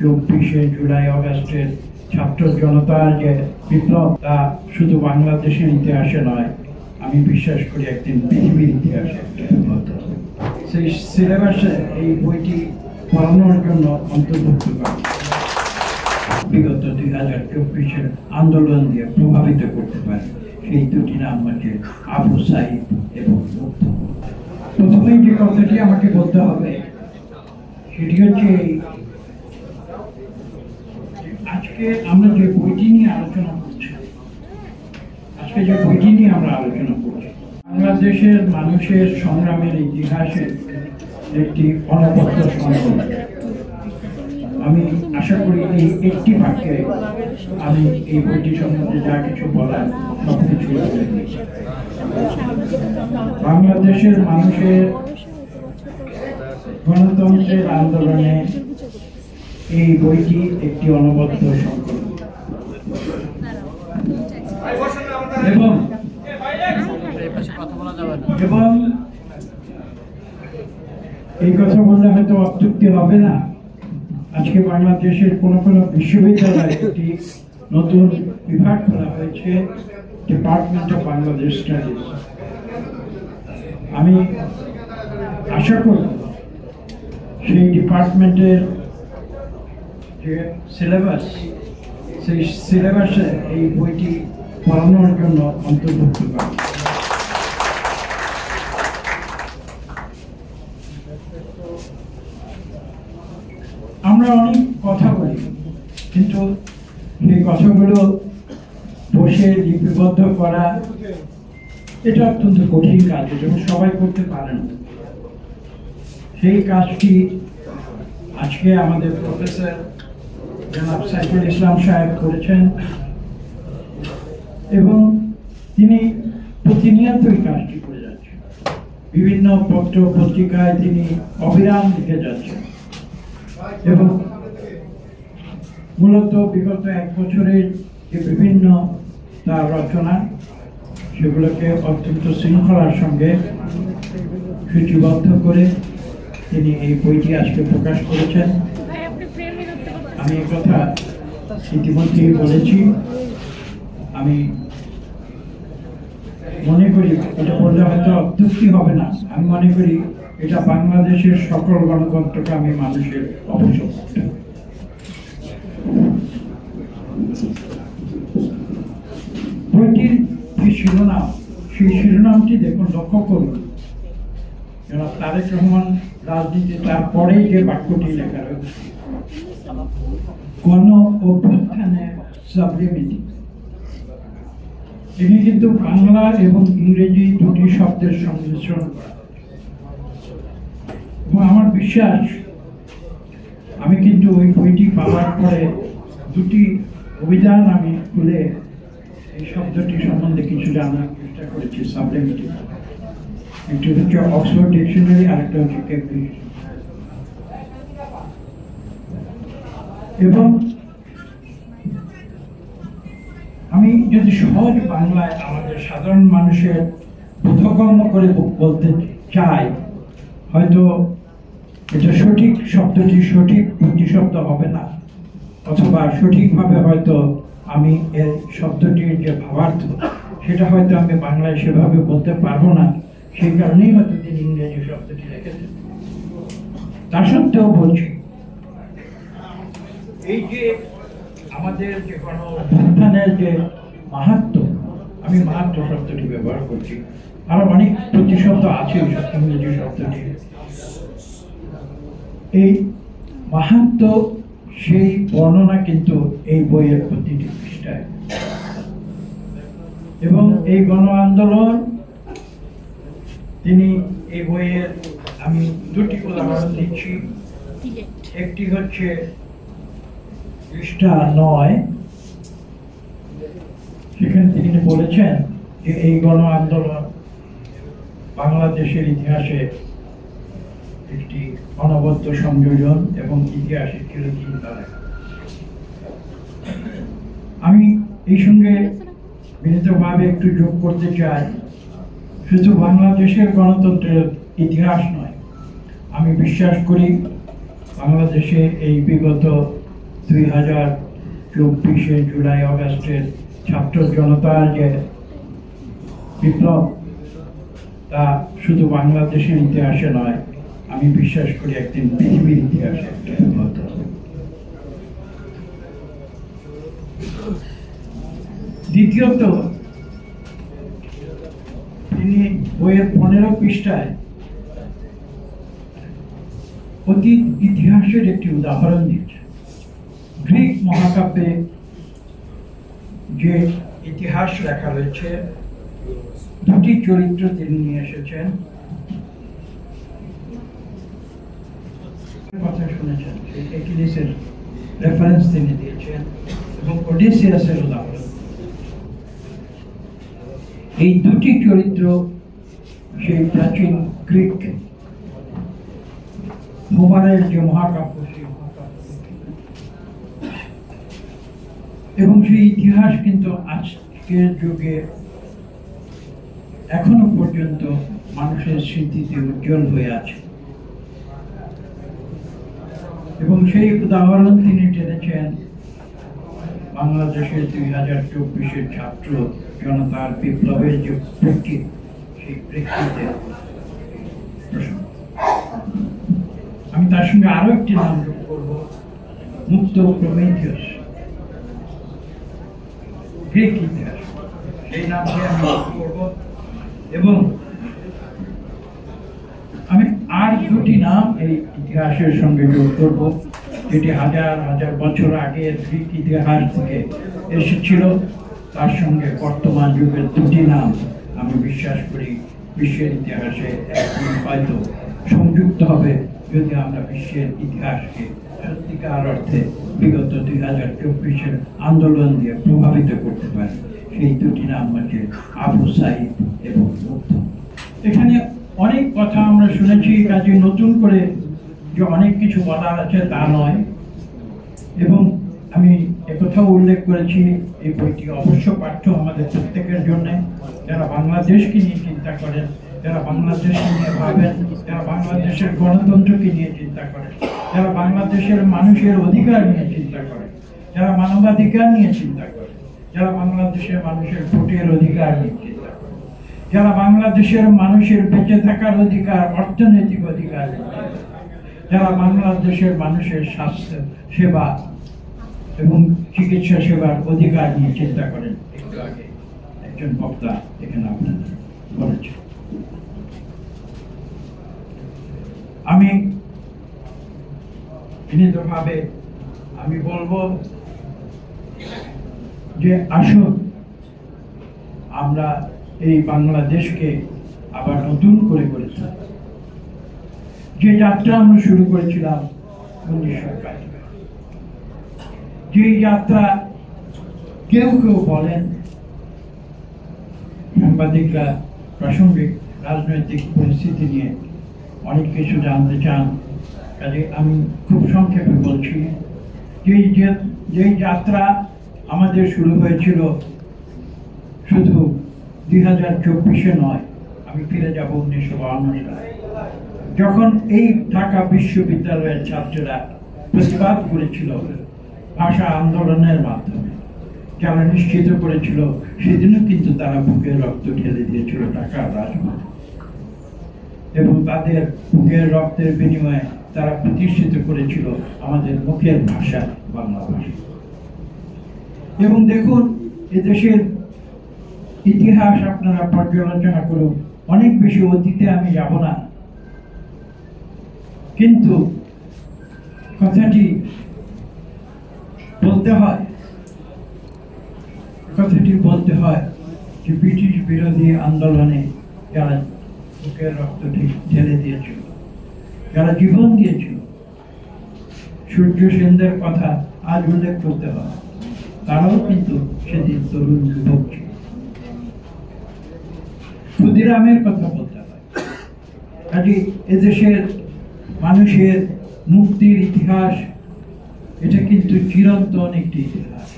24শে জুলাই আগস্টের ছাত্র জনতার যে বিপ্লব তা শুধু বাংলাদেশের ইতিহাসে নয়, আমি বিশ্বাস করি একদিন পৃথিবীর ইতিহাসে সেই সিলেবাসে এই বইটি পড়ানোর জন্য অন্তর্ভুক্ত করা বিগত 2024-এর আন্দোলন দিয়ে প্রভাবিত করতে পারে সেই দুটি নাম হচ্ছে আবু সাইদ এবং মুগ্ধ। প্রথমেই যে কথাটি আমাকে বলতে হবে সেটি হচ্ছে আজকে আমরা যে বইটি নিয়ে আলোচনা করছি, বাংলাদেশের মানুষের সংগ্রামের ইতিহাসে একটি অনবদ্য সংগ্রাম। আমি আশা করি এই একটি বাক্যে আমি এই বইটি সম্বন্ধে যা কিছু বলার সবকিছু বাংলাদেশের মানুষের গণতন্ত্রের আন্দোলনে এই বইটি একটি অনবদ্য সংকলন এবং এই কথা বললে হয়তো অত্যুক্তি হবে না। আজকে বাংলাদেশের কোনো বিশ্ববিদ্যালয়ে একটি নতুন বিভাগ খোলা হয়েছে, ডিপার্টমেন্ট অফ বাংলাদেশ স্টাডিজ। আমি আশা করি সেই ডিপার্টমেন্টের যে সিলেবাস, সেই সিলেবাসে এই বইটি পড়ানোর জন্য অন্তর্ভুক্ত করা। আমরা অনেক কথা বলি, কিন্তু এই কথাগুলো বসে লিপিবদ্ধ করা এটা অত্যন্ত কঠিন কাজ, এটা সবাই করতে পারে না। সেই কাজটি আজকে আমাদের প্রফেসর জনাব সাইফুল ইসলাম সাহেব করেছেন এবং তিনি প্রতিনিয়তই কাজটি করে যাচ্ছেন। বিভিন্ন পত্র পত্রিকায় তিনি অবিরাম লিখে যাচ্ছেন এবং মূলত বিগত 1 বছরের যে বিভিন্ন তার রচনা সেগুলোকে অত্যন্ত শৃঙ্খলার সঙ্গে সূচিবদ্ধ করে তিনি এই বইটি আজকে প্রকাশ করেছেন। আমি এই কথা ইতিমধ্যেই বলেছি। আমি মনে করি এটা বললে হয়তো অত্যুক্তি হবে না, আমি মনে করি এটা বাংলাদেশের সকল গণতন্ত্রকামী মানুষের অবসর। বইটির যে শিরোনাম, সেই শিরোনামটি দেখুন, লক্ষ্য করুন। তারেক রহমান রাজনীতি তারপরেই যে বাক্যটি লেখা রয়েছে, গণ অভ্যুত্থানের সাবলিমিটি। তিনি কিন্তু বাংলা এবং ইংরেজি দুটি শব্দের সংমিশ্রণ করা। এবং আমার বিশ্বাস, আমি কিন্তু ওই বইটি পাওয়ার পরে দুটি অভিধান আমি খুলে এই শব্দটি সম্বন্ধে কিছু জানার চেষ্টা করেছি। সাবলিমিটি একটি হচ্ছে অক্সফোর্ড ডিকশনারি, আরেকটা হচ্ছে কেমব্রিজ। এবং আমি যদি সহজ বাংলায় আমাদের সাধারণ মানুষের বোধগম্য করে বলতে চাই, হয়তো এটা সঠিক শব্দটি সঠিক প্রতিশব্দ হবে না, অথবা সঠিকভাবে হয়তো আমি এই শব্দটির যে ভাবার্থ সেটা হয়তো আমি বাংলায় সেভাবে বলতে পারবো না। সেই কারণেই হয়তো তিনি ইংরেজি শব্দটি রেখেছেন। তা সত্ত্বেও বলছি, এই যে আমাদের যে গণ অভ্যুত্থানের যে মাহাত্ম্য, আমি মাহাত্ম্য শব্দটি ব্যবহার করছি, আরো অনেক প্রতিশব্দ আছে ইংরেজি শব্দটি। এই মাহাত্ম্য সেই বর্ণনা কিন্তু এই বইয়ের প্রতিটি পৃষ্ঠায়। এবং এই গণ আন্দোলন তিনি এই বইয়ের, আমি দুটি উদাহরণ দিচ্ছি। একটি হচ্ছে পৃষ্ঠা 9, সেখানে তিনি বলেছেন যে এই গণ আন্দোলন বাংলাদেশের ইতিহাসে একটি অনবদ্য সংযোজন এবং ইতিহাসের চিরদিন ধরে। আমি এই সঙ্গে বিনীতভাবে একটু যোগ করতে চাই, শুধু বাংলাদেশের গণতন্ত্রের ইতিহাস নয়, আমি বিশ্বাস করি বাংলাদেশে এই বিগত 2024 জুলাই অগাস্টের ছাত্র জনতার যে বিপ্লব, তা শুধু বাংলাদেশের ইতিহাসে নয়, আমি বিশ্বাস করি একদিন পৃথিবীর ইতিহাসে হতে হবে। দ্বিতীয়ত, তিনি বইয়ের 15 পৃষ্ঠায় অতীত ইতিহাসের একটি উদাহরণ দিয়েছেন। গ্রিক মহাকাব্যে যে ইতিহাস লেখা রয়েছে, দুটি চরিত্র তিনি নিয়ে এসেছেন, কথা শুনেছেন, একিলিসের রেফারেন্স তিনি দিয়েছেন এবং ওডিসিয়াসের উদাহরণ। এই দুটি চরিত্র সেই প্রাচীন গ্রিক হোমারের যে মহাকাব্য, সেই মহাকাব্য এবং সেই ইতিহাস কিন্তু আজকের যুগে এখনো পর্যন্ত মানুষের স্মৃতিতে উজ্জ্বল হয়ে আছে। এবং সেই উদাহরণ তিনি টেনেছেন বাংলাদেশের 2024 ছাত্র জনতার বিপ্লবের যে প্রেক্ষিত, সেই প্রেক্ষিতে প্রসঙ্গ। আমি তার সঙ্গে আরো একটি নাম যোগ করব, মুক্ত প্রমেথিয়াস, গ্রিক ইতিহাস, সেই নামটি আমি যোগ করব। এবং আমি আর দুটি নাম এই ইতিহাসের সঙ্গে যোগ করব, যেটি হাজার হাজার বছর আগে গ্রিক ইতিহাস থেকে এসেছিল। তার সঙ্গে বর্তমান যুগের দুটি নাম আমি বিশ্বাস করি বিশ্বের ইতিহাসে একদিন হয়তো সংযুক্ত হবে, যদি আমরা বিশ্বের ইতিহাসকে সত্যিকার অর্থে বিগত 2024 আন্দোলন দিয়ে প্রভাবিত করতে পারি। সেই দুটি নাম হচ্ছে আবু সাইদ এবং মুগ্ধ। এখানে অনেক কথা আমরা শুনেছি, কাজে নতুন করে যে অনেক কিছু বলার আছে তা নয়। এবং আমি একথাও উল্লেখ করেছি, এই বইটি অবশ্য পাঠ্য আমাদের প্রত্যেকের জন্য, যারা বাংলাদেশকে নিয়ে চিন্তা করেন, যারা বাংলাদেশকে নিয়ে ভাবেন, যারা বাংলাদেশের গণতন্ত্রকে নিয়ে চিন্তা করেন, যারা বাংলাদেশের মানুষের অধিকার নিয়ে চিন্তা করেন, যারা মানবাধিকার নিয়ে চিন্তা করেন, যারা বাংলাদেশের মানুষের ভোটের অধিকার নিয়ে চিন্তা করেন, যারা বাংলাদেশের মানুষের বেঁচে থাকার অধিকার, অর্থনৈতিক অধিকার, যারা বাংলাদেশের মানুষের স্বাস্থ্য সেবা এবং চিকিৎসা সেবার অধিকার নিয়ে চিন্তা করেন। একটু আগে একজন বক্তা এখানে আপনাদের বলেছে। আমি বিনীতভাবে আমি বলবো যে আসুন আমরা এই বাংলাদেশকে আবার নতুন করে গড়ে তুলি। যে যাত্রা আমরা শুরু করেছিলাম 1941, যে যাত্রা কেউ কেউ বলেন, সাংবাদিকরা প্রাসঙ্গিক রাজনৈতিক পরিস্থিতি নিয়ে অনেক কিছু জানতে চান, কাজে আমি খুব সংক্ষেপে বলছি যে যাত্রা আমাদের শুরু হয়েছিল শুধু 2024 নয়, আমি ফিরে যাব 1952 সালে, যখন এই ঢাকা বিশ্ববিদ্যালয়ের ছাত্ররা প্রতিবাদ করেছিল ভাষা আন্দোলনের মাধ্যমে, যারা নিশ্চিত করেছিল সেদিনও কিন্তু তারা বুকের রক্ত ঢেলে দিয়েছিল ঢাকার রাজপথে, এবং তাদের বুকের রক্তের বিনিময়ে তারা প্রতিষ্ঠিত করেছিল আমাদের মুখের ভাষা বাংলা ভাষা। এবং দেখুন, এদেশের ইতিহাস আপনারা পর্যালোচনা করুন, অনেক বেশি অতীতে আমি যাব না, কিন্তু কথাটি বলতে হয় যে ব্রিটিশ বিরোধী আন্দোলনে যারা বুকের রক্ত ঢেলে দিয়েছিল, যারা জীবন দিয়েছিল, সূর্য সেনদের কথা আজ উল্লেখ করতে হয়, তারাও কিন্তু সেদিন তরুণ যুবক ছিল। ক্ষুদিরামের কথা বলতে হয়। কাজে এদেশের মানুষের মুক্তির ইতিহাস, এটা কিন্তু চিরন্তন একটি ইতিহাস।